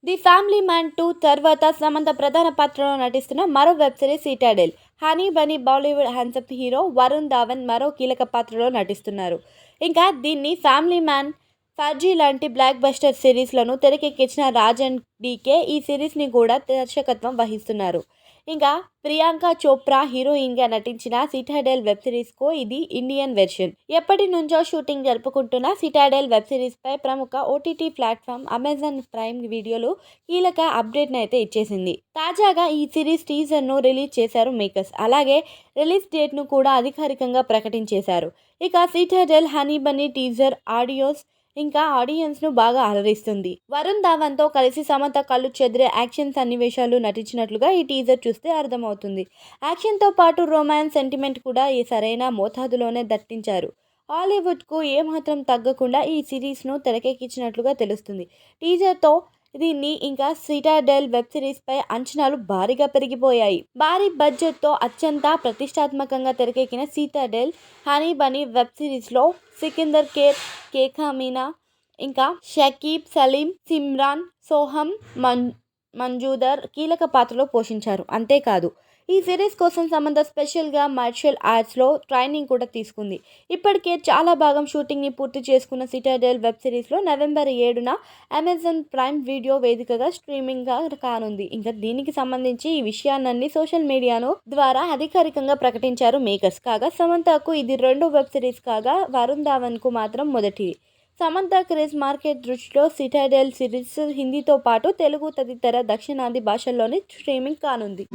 The family man 2 తర్వాత సమంత ప్రధాన పాత్రలో నటిస్తున్న మరో web series Citadel. Honey Bunny Bollywood handsome hero Varun Dhawan మరో కీలక పాత్రలో నటిస్తున్నారు. ఇంకా దీన్ని ఫ్యామిలీ మ్యాన్, ఫర్జీ లాంటి బ్లాక్ బస్టర్ సిరీస్లను తెరకెక్కించిన రాజన్ డీకే ఈ సిరీస్ని కూడా దర్శకత్వం వహిస్తున్నారు. ఇంకా ప్రియాంక చోప్రా హీరోయిన్గా నటించిన సిటాడెల్ వెబ్ సిరీస్కు ఇది ఇండియన్ వెర్షన్. ఎప్పటి నుంచో షూటింగ్ జరుపుకుంటున్న సిటాడెల్ వెబ్ సిరీస్పై ప్రముఖ ఓటీటీ ప్లాట్ఫామ్ అమెజాన్ ప్రైమ్ వీడియోలు కీలక అప్డేట్ని అయితే ఇచ్చేసింది. తాజాగా ఈ సిరీస్ టీజర్ను రిలీజ్ చేశారు మేకర్స్. అలాగే రిలీజ్ డేట్ను కూడా అధికారికంగా ప్రకటించేశారు. ఇక Citadel honey Bunny teaser audios ఇంకా ఆడియన్స్ను బాగా అలరిస్తుంది. వరుణ్ ధావన్తో కలిసి సమంత కళ్ళు చెదిరే యాక్షన్ సన్నివేశాలు నటించినట్లుగా ఈ టీజర్ చూస్తే అర్థమవుతుంది. యాక్షన్తో పాటు రొమాన్స్ సెంటిమెంట్ కూడా ఈ సరైన మోతాదులోనే దట్టించారు. హాలీవుడ్కు ఏమాత్రం తగ్గకుండా ఈ సిరీస్ను తెరకెక్కించినట్లుగా తెలుస్తుంది. టీజర్తో దీన్ని ఇంకా సిటాడెల్ వెబ్ సిరీస్పై అంచనాలు భారీగా పెరిగిపోయాయి. భారీ బడ్జెట్తో అత్యంత ప్రతిష్టాత్మకంగా తెరకెక్కిన సిటాడెల్ హనీ బన్నీ వెబ్ సిరీస్లో సికిందర్ కేకా మీనా, ఇంకా షకీబ్ సలీం, సిమ్రాన్ సోహమ్, మంజుదర్ కీలక పాత్రలో పోషించారు. అంతేకాదు ఈ సిరీస్ కోసం సమంత స్పెషల్గా మార్షల్ ఆర్ట్స్లో ట్రైనింగ్ కూడా తీసుకుంది. ఇప్పటికే చాలా భాగం షూటింగ్ని పూర్తి చేసుకున్న సిటాడెల్ వెబ్ సిరీస్లో నవంబర్ 7న అమెజాన్ ప్రైమ్ వీడియో వేదికగా స్ట్రీమింగ్గా కానుంది. ఇంకా దీనికి సంబంధించి ఈ విషయాన్ని సోషల్ మీడియాను ద్వారా అధికారికంగా ప్రకటించారు మేకర్స్. కాగా సమంతకు ఇది రెండో వెబ్ సిరీస్ కాగా వరుణ్ ధావన్కు మాత్రం మొదటిది. సమంత క్రేజ్ మార్కెట్ దృష్టిలో సిటాడెల్ సిరీస్ హిందీతో పాటు తెలుగు తదితర దక్షిణాది భాషల్లోనే స్ట్రీమింగ్ కానుంది.